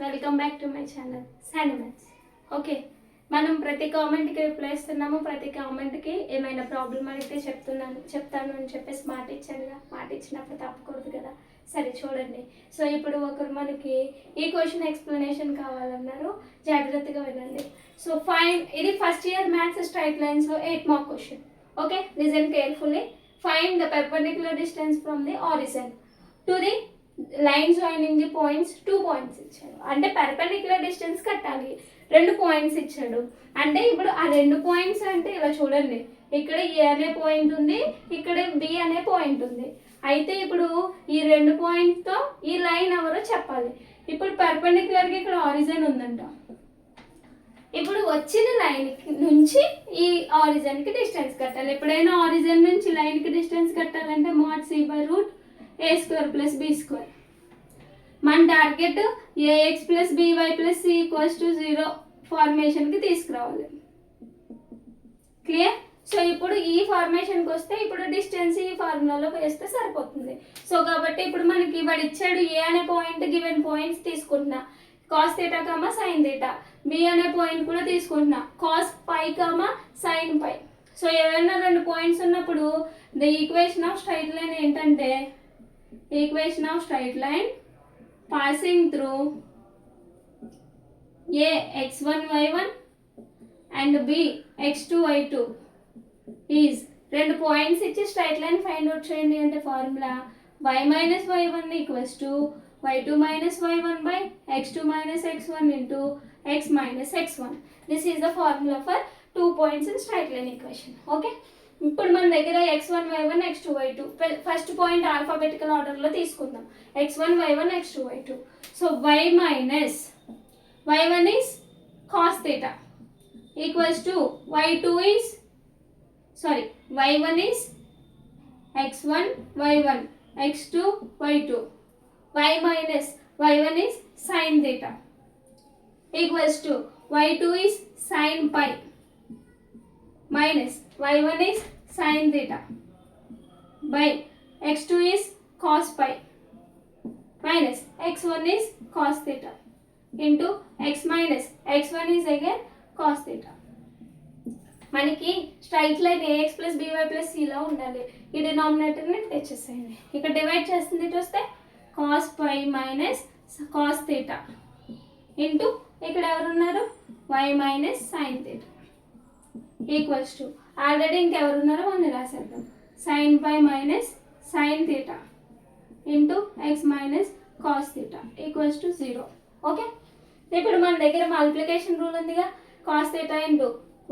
Welcome back to my channel Sandy maths. Okay, మనం ప్రతి కామెంట్కి reply ఇస్తున్నాము. ప్రతి కామెంట్కి ఏమైనా ప్రాబ్లం అడిగితే చెప్తాను అని చెప్పేసి మాట ఇచ్చానుగా. మాట ఇచ్చినప్పుడు తప్పకూడదు కదా. సరే చూడండి. సో ఇప్పుడు ఒకరు మనకి ఈ క్వశ్చన్ ఎక్స్ప్లెనేషన్ కావాలన్నారు, జాగ్రత్తగా వినండి. సో ఫైన్, ఇది ఫస్ట్ ఇయర్ మ్యాథ్స్ స్ట్రైట్ లైన్స్లో 8 mark question. Okay, listen carefully. Find the perpendicular distance from the origin to the line joining the points. 2 points ఇచ్చాడు, అంటే పెర్పెండిక్యులర్ డిస్టెన్స్ కట్టాలి. 2 పాయింట్స్ ఇచ్చాడు అంటే ఇప్పుడు ఆ 2 పాయింట్స్ అంటే ఇలా చూడండి, ఇక్కడ ఏ అనే పాయింట్ ఉంది, ఇక్కడ బి అనే పాయింట్ ఉంది. అయితే ఇప్పుడు ఈ 2 పాయింట్తో ఈ లైన్ ఎవరో చెప్పాలి. ఇప్పుడు పెర్పెండిక్యులర్గా ఇక్కడ ఆరిజిన్ ఉందంట. ఇప్పుడు వచ్చిన లైన్ నుంచి ఈ ఆరిజిన్కి డిస్టెన్స్ కట్టాలి. ఎప్పుడైనా ఆరిజిన్ నుంచి లైన్కి డిస్టెన్స్ కట్టాలంటే mod c/√a² + b². మన టార్గెట్ ax + by + c = 0 ఫార్మేషన్కి తీసుకురావాలి. క్లియర్? సో ఇప్పుడు ఈ ఫార్మేషన్కి వస్తే ఇప్పుడు డిస్టెన్స్ ఈ ఫార్ములాలో వేస్తే సరిపోతుంది. సో కాబట్టి ఇప్పుడు మనకి వాడు ఇచ్చాడు ఏ అనే పాయింట్, గివెన్ పాయింట్స్ తీసుకుంటున్నా. cos θ, sin θ. బి అనే పాయింట్ కూడా తీసుకుంటున్నా, cos π, sin π. సో ఏవైనా 2 పాయింట్స్ ఉన్నప్పుడు the equation of straight line ఏంటంటే equation of straight line passing through A x1 y1 and B x2 y2 is 2 points ఇచ్చి straight line find out చేయండి అంటే formula y - y1 = y2 - y1 / x2 - x1 into x - x1. This is the formula for 2 points in straight line equation. Okay. ఇప్పుడు మన దగ్గర x1 y1 x2 y2 first point alphabetical ఆర్డర్లో తీసుకుందాం. x1 y1 x2 y2. So y - y1 is cos θ equals to y1 is x1 y1 x2 y2. y - y1 is sin θ equals to y2 is sin π minus y1 is sin θ by x2 is cos π minus x1 is cos θ into x minus x1 is again cos θ. మనకి straight line ax + by + c లా ఉండాలి. ఈ డినామినేటర్ని తెచ్చేసేయండి. ఇక్కడ divide చేస్తుంది ఇటు వస్తే cos π minus cos θ into ఇక్కడ ఎవరున్నారు y minus sin θ equals to already ఇంకెవరున్నారో మనం రాసేద్దాం sin π minus sin θ into x minus cos θ equals to 0. Okay, ఇప్పుడు మన దగ్గర మల్టిప్లికేషన్ రూల్ ఉందిగా. cos θ ఇంటూ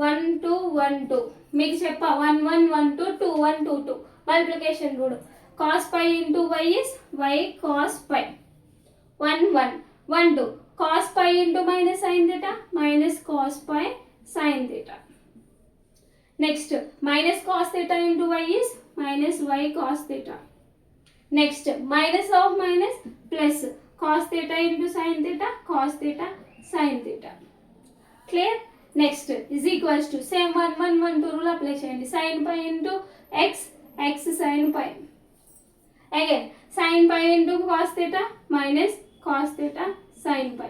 1 2 1 2 మీకు చెప్పా 1 1 1 2 2 1 2 2 multiplication rule. cos π into y is y cos π 1 1 1 2 cos π into minus sin θ minus cos π sin θ. Next minus cos θ into y is minus y cos θ. Next minus of minus plus cos θ into sin θ cos θ sin θ. Clear? Next is equals to same 1 1 1 2 rule apply చేయండి. sin π into x x sin π. Again sin π into cos θ minus cos θ sin π.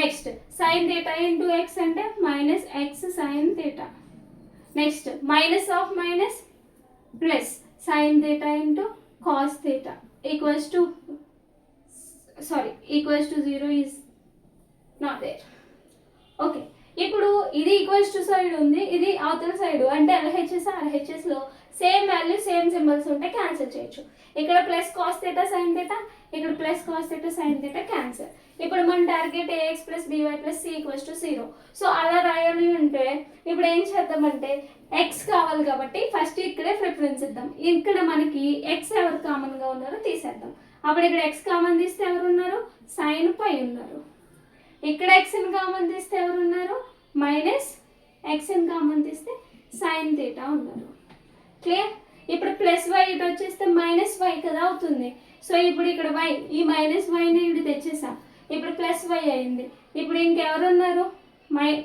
Next sin θ into x అంటే minus x sin θ. Next minus of minus plus sin θ into cos θ equals to 0 is not there. Okay, ఇప్పుడు ఇది equals to side ఉంది, ఇది అవతల side అంటే LHS RHSలో same value same symbols ఉంటే cancel చేయొచ్చు. ఇక్కడ ప్లస్ కాస్ θ sin θ, ఇక్కడ ప్లస్ కాస్ θ sin θ క్యాన్సిల్. ఇప్పుడు మన target ax + by + c = 0. So అలా రాయాలి అంటే ఇప్పుడు ఏం చేద్దామంటే x కావాలి కాబట్టి ఫస్ట్ ఇక్కడే ప్రిఫరెన్స్ ఇద్దాం. ఇక్కడ మనకి x ఎవరు కామన్గా ఉన్నారో తీసేద్దాం. అప్పుడు ఇక్కడ x కామన్ తీస్తే ఎవరు ఉన్నారు, sin π ఉన్నారు. ఇక్కడ xని కామన్ తీస్తే ఎవరు ఉన్నారు, మైనస్ xని కామన్ తీస్తే sin θ ఉన్నారు. క్లియర్? ఇప్పుడు ప్లస్ y ఇటు వచ్చేస్తే మైనస్ y కదా అవుతుంది. సో ఇప్పుడు ఇక్కడ y, ఈ మైనస్ వైని ఇటు తెచ్చేసాం, ఇప్పుడు ప్లస్ y అయింది. ఇప్పుడు ఇంకెవరు ఉన్నారు,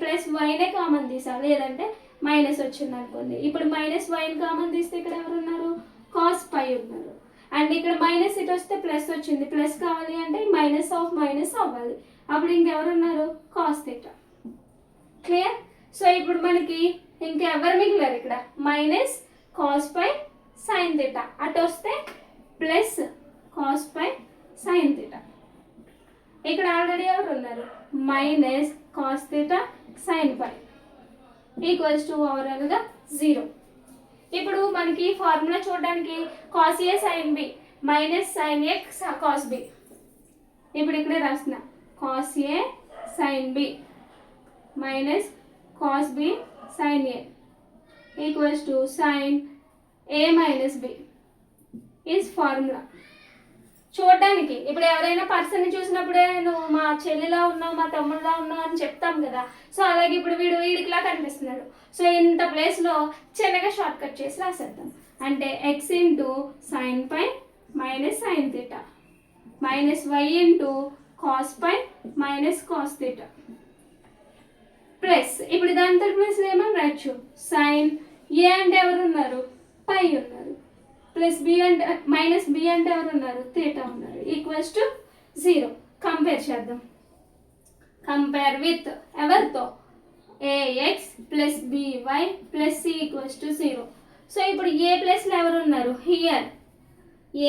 ప్లస్ వైనే కామన్ తీసా, లేదంటే మైనస్ వచ్చింది అనుకోండి. ఇప్పుడు మైనస్ వైని కామన్ తీస్తే ఇక్కడ ఎవరు ఉన్నారు, cos π ఉన్నారు. అండ్ ఇక్కడ మైనస్ ఇటు వస్తే ప్లస్ వచ్చింది, ప్లస్ కావాలి అంటే మైనస్ ఆఫ్ మైనస్ అవ్వాలి. అప్పుడు ఇంకెవరున్నారు? Cos theta. క్లియర్? సో ఇప్పుడు మనకి ఇంకెవరు మిగిలారు ఇక్కడ? Minus cos pi sine theta, అటు వస్తే plus cos pi sine theta. ఇక్కడ ఆల్రెడీ ఎవరు ఉన్నారు? Minus cos theta sine pi equals to ఓవరాల్గా 0. ఇప్పుడు మనకి ఫార్ములా చూడడానికి cos A sine B minus sine A cos B. ఇప్పుడు ఇక్కడే రాస్తున్నా cos A sine B minus cos B sine A equals to sine A minus B is formula. చూడడానికి ఇప్పుడు ఎవరైనా పర్సన్ని చూసినప్పుడే నువ్వు మా చెల్లిలా ఉన్నావు, మా తమ్ముడిలా ఉన్నావు అని చెప్తాం కదా. సో అలాగే ఇప్పుడు వీడికిలా కనిపిస్తున్నాడు. సో ఇంత ప్లేస్లో చిన్నగా షార్ట్ కట్ చేసి రాసేద్దాం. అంటే x into sine pi minus sine theta minus y into cos pi minus cos theta plus ఇప్పుడు దాంతో ప్లస్ ఏమని రాయొచ్చు? సైన్ ఏ అంటే ఎవరు ఉన్నారు? పై ఉన్నారు. ప్లస్ బి అంటే మైనస్ బి అంటే ఎవరు ఉన్నారు? థీటా ఉన్నారు. Equals to 0. కంపేర్ చేద్దాం. కంపేర్ విత్ ఎవరితో? A x plus b y plus C equals to 0. So ఇప్పుడు ఏ ప్లస్లో ఎవరు ఉన్నారు? హియర్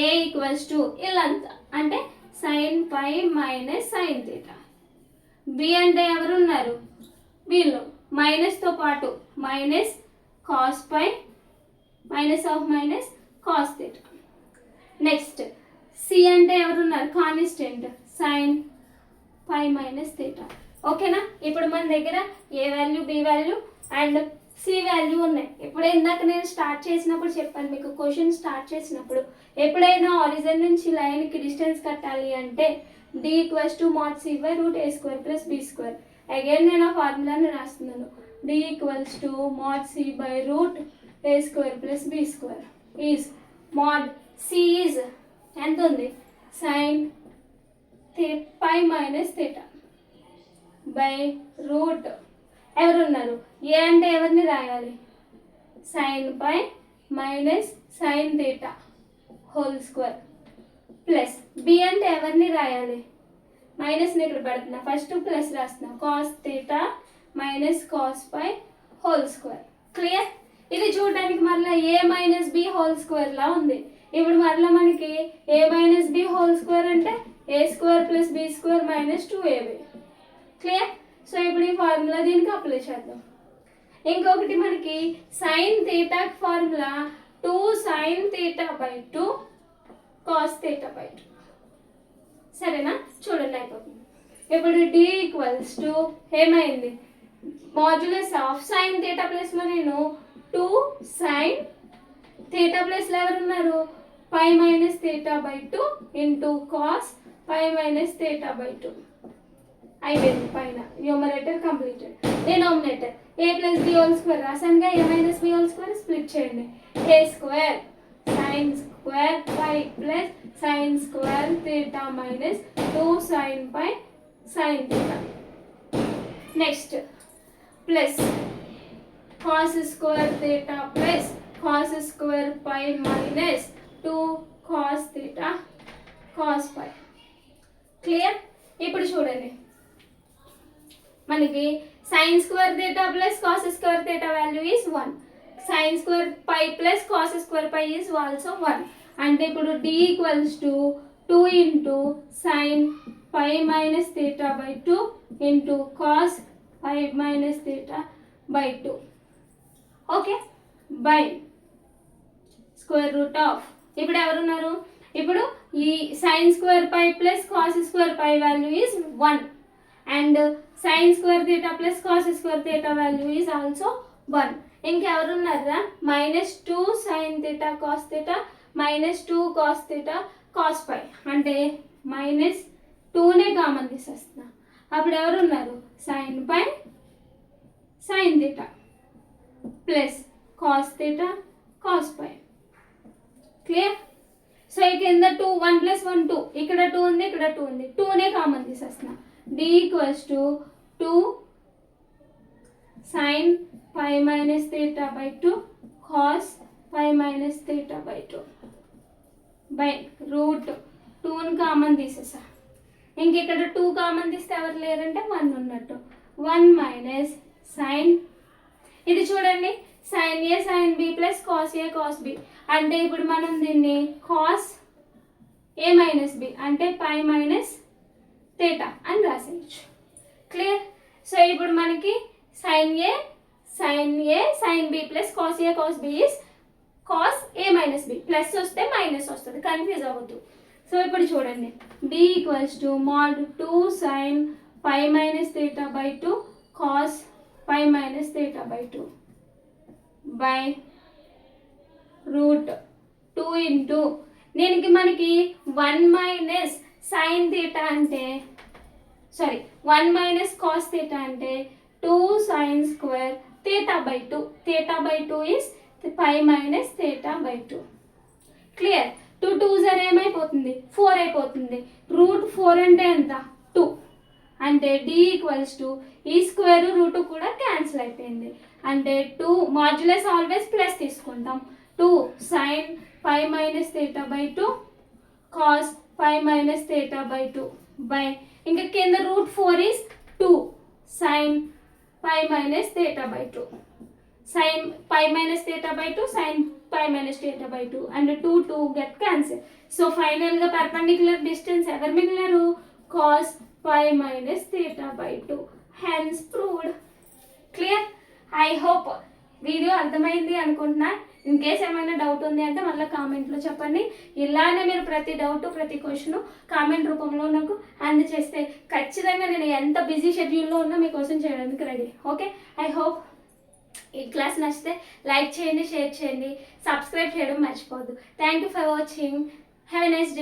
ఏ ఈక్వల్స్ టు ఇలాంతా అంటే sine pi minus sine theta. B అంటే ఎవరు ఉన్నారు? వీళ్ళు మైనస్తో పాటు minus cos pi minus of minus cos theta. Next C అంటే ఎవరున్నారు? Constant sine pi minus theta. ఓకేనా? ఇప్పుడు మన దగ్గర A value, B value and C value ఉన్నాయి. ఇప్పుడు ఇందాక నేను స్టార్ట్ చేసినప్పుడు చెప్పాను మీకు, క్వశ్చన్ స్టార్ట్ చేసినప్పుడు ఎప్పుడైనా ఆరిజిన్ నుంచి లైన్కి డిస్టెన్స్ కట్టాలి అంటే D equals to mod C by root A square plus B square. Again నేను ఆ ఫార్ములాని రాస్తున్నాను. D equals to mod C by root A square plus B square is mod C is ఎంత ఉంది? Sine pi minus theta by root ఎవరున్నారు? A అంటే ఎవరిని రాయాలి? Sine pi minus sine theta whole square plus B అంటే ఎవరిని రాయాలి? మైనస్ని ఇక్కడ పెడుతున్నా, ఫస్ట్ ప్లస్ రాస్తున్నా, cos theta minus cos pi whole square. Clear? ఇది చూడడానికి మరలా ఏ మైనస్ బి హోల్ స్క్వేర్లా ఉంది. ఇప్పుడు మరలా మనకి A minus B whole square అంటే A square plus B square minus 2ab. Clear? So ఇప్పుడు ఈ ఫార్ములా దీనికి అప్లై చేద్దాం. ఇంకొకటి మనకి sine theta formula 2 sine theta by 2 cos theta by 2. సరేనా? చూడండి అయిపోతుంది. ఇప్పుడు డి ఈక్వల్స్ టు ఏమైంది? మాడ్యులస్ ఆఫ్ సైన్ థీటా ప్లస్లో నేను 2 సైన్ థీటా ప్లస్లో ఎవరున్నారు? Pi minus theta by 2 into cos pi minus theta by 2 అయిపోయింది. పైన numerator completed. Denominator A plus B whole square రాసానుగా, A minus B whole square split చేయండి. A square sine square pi plus sine square theta minus 2 sine pi sine theta. Next plus cos square theta plus cos square pi minus 2 cos theta cos pi. Clear? ఇప్పుడు చూడండి మనకి sine square theta plus cos square theta value is 1. Sine square pi plus cos square pi is also 1. అంటే ఇప్పుడు D equals to 2 into sine pi minus theta by 2 into cos pi minus theta by 2. Okay? By square root of ఇప్పుడు ఎవరున్నారు? ఇప్పుడు ఈ sine square pi plus cos square pi value is 1 and sine square theta plus cos square theta value is also 1. ఇంకెవరున్నారా? Minus 2 sine theta cos theta minus 2 cos theta cos pi. అంటే minus 2నే common తీసేస్తున్నా. అప్పుడు ఎవరున్నారు? Sine pi sine theta plus cos theta cos pi. Clear? So ఈ కింద 2 1 plus 1 2, ఇక్కడ 2 ఉంది, ఇక్కడ 2 ఉంది, 2నే కామన్ తీసేస్తున్నా. D equals to 2 sine pi minus theta by 2 cos pi minus theta by 2 by రూట్ 2ని కామన్ తీసేసా. ఇంక ఇక్కడ 2 కామన్ తీస్తే ఎవరు లేరంటే 1 ఉన్నట్టు. 1 మైనస్ సైన్, ఇది చూడండి sine A sine B plus cos A cos B, అంటే ఇప్పుడు మనం దీన్ని కాస్ ఏ మైనస్ బి అంటే పై మైనస్ థీటా అని రాసేయచ్చు. క్లియర్. సో ఇప్పుడు మనకి sine A sine B plus cos A cos B is cos A minus B, plus వస్తే minus వస్తుంది, కన్ఫ్యూజ్ అవ్వద్దు. సో ఇప్పుడు చూడండి b equals to mod 2 sine pi minus theta by 2 cos pi minus theta by 2 by root 2 into దీనికి మనకి 1 minus sine theta అంటే 1 minus cos theta అంటే 2 sine square theta by 2, theta by 2 is pi minus theta by 2. Clear. 2 2s ఏమైపోతుంది 4 అయిపోతుంది. Route 4 అంటే ఎంత 2, అంటే d equals to ఈ స్క్వేర్ రూట్ కూడా క్యాన్సిల్ అయిపోయింది, అంటే 2 మాడ్యులస్ ఆల్వేస్ ప్లస్ తీసుకుంటాం. 2 sine pi minus theta by 2 cos pi minus theta by 2 by ఇంకా కింద root 4 is 2 sine pi minus theta by 2 sine pi minus theta by 2 sine pi minus theta by 2 and 2 2 get cancel. So ఫైనల్గా perpendicular distance ఎవరు మిగిలారు cos pi minus theta by 2, hence proved. Clear. I hope video అర్థమైంది అనుకుంటున్నా. In case ఏమైనా doubt ఉంది అంటే మళ్ళీ కామెంట్లో చెప్పండి. ఇలానే మీరు ప్రతి డౌట్ ప్రతి క్వశ్చన్ కామెంట్ రూపంలో నాకు అందజేస్తే ఖచ్చితంగా నేను ఎంత బిజీ షెడ్యూల్లో ఉన్నా మీకోసం చేయడానికి రెడీ. ఓకే. ఐ హోప్ ఈ క్లాస్ నచ్చితే లైక్ చేయండి, షేర్ చేయండి, సబ్స్క్రైబ్ చేయడం మర్చిపోవద్దు. Thank you for watching. Have a nice day.